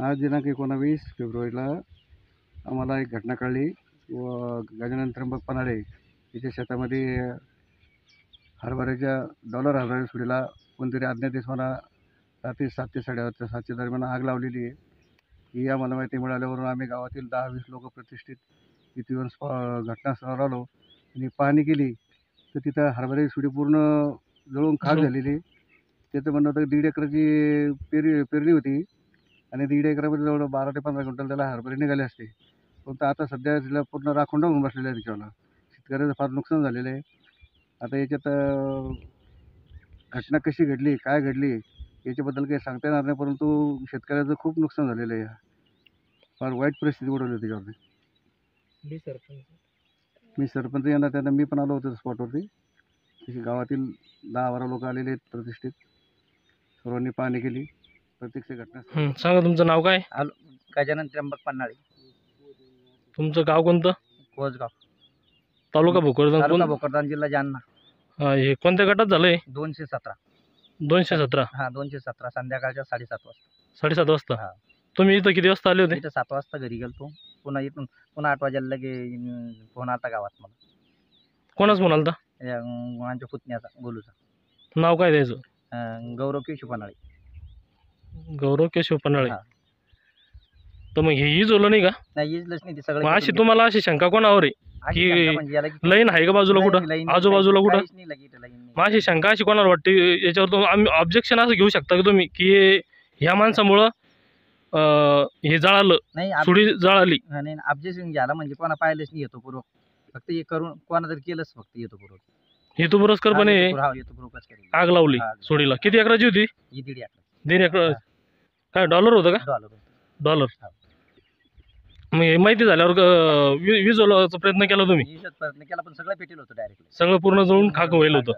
आज दिनांक 19 फेब्रुवारीला आम्हाला एक घटना कळली व गजानन त्र्यंबक पन्हाळे याच्या शेतामध्ये हरभऱ्याच्या डॉलर हरभरा सुडीला कोणतरी अज्ञात इसमाला रात्री 7 ते 7:30 दरम्यान आग लावलेली आहे. ही आम्हाला माहिती मिळाल्यावरून आम्ही गावातील 10-20 लोक प्रतिष्ठित इथे येऊन घटनास्थळावर आलो आणि पाहणी केली तर तिथं हरभऱ्याची सुडी पूर्ण जळून खाक झालेली. त्याचं म्हणणं होतं 1.5 एकराची पेरणी होती आणि 1.5 एकरामध्ये जवळ 12 ते 15 क्विंटल त्याला हरभरे निघाले असते. पण आता सध्या तिला पूर्ण राखून होऊन बसलेलं आहे त्याच्याला. शेतकऱ्याचं फार नुकसान झालेलं आहे. आता याच्यात घटना कशी घडली, काय घडली याच्याबद्दल काही सांगता येणार नाही, परंतु शेतकऱ्याचं खूप नुकसान झालेलं आहे. फार वाईट परिस्थिती ओढवली त्याच्यावरती. मी सरपंच येणार त्यांना मी पण आलो होतो स्पॉटवरती. तशी गावातील 10-12 लोक आलेले आहेत प्रतिष्ठित. सर्वांनी पाहणी केली. प्रत्यक्ष घटना. सांगा तुमचं नाव काय? गजानन त्र्यंबक पन्हाळे. तुमचं गाव कोणतं? कोसगाव, तालुका भोकरदन. तालुका भोकरदन, जिल्हा जालना. हे कोणत्या गटात झालंय? 217. 217. हा, 217 संध्याकाळच्या 7:30 वाजता. 7:30 वाजता. हा. तुम्ही इथं किती वाजता आले होते? इथं 7 वाजता घरी गेलतो. पुन्हा इथून पुन्हा 8 वाजायला लगे फोन आलता गावात मला. कोणाच म्हणाल? आमच्या पुतण्याचा, गोलूचा. नाव काय द्यायचं? गौरव केशव पन्हाळे. गौरव केशव पन्हाळे. हा. तर मग हे जोलं नाही का? नाही, इजलच नाही ते मग सगळं. अशी तुम्हाला अशी शंका कोणावर आहे? अशी की शंका म्हणजे याला की लाईन आहे का बाजूला कुठं? लाईन- आजूबाजूला कुठं? काहीच नाही लगी इथं लाईन नाही. मग अशी शंका अशी कोणाला वाटते? याच्यावर तुम्ही आम्ही ऑब्जेक्शन असं घेऊ शकता की तुम्ही की ह्या माणसामुळं हे जळालं, नाही सुडी जळाली. नाही ऑब्जेक्शन घ्यायला म्हणजे कोणा पाहिलंच नाही येतो पूर्वक. फक्त हे करून कोणा जर केलंच फक्त येतो पूर्वक. हे तो पुरस्कारपणे येतो पूर्वकच करेल. आग लावली हा. सुडीला. किती एकराची होती? ही 1.5 एकर. 1.5 एकर. काय डॉलर होतं का? डॉलर. डॉलर. हा. मग हे माहिती झाल्यावर वीज ओलावाचा प्रयत्न केला तुम्ही? प्रयत्न केला पण सगळं पेटेल होतं डायरेक्ट. सगळं पूर्ण जळून खाक व्हायला होतं.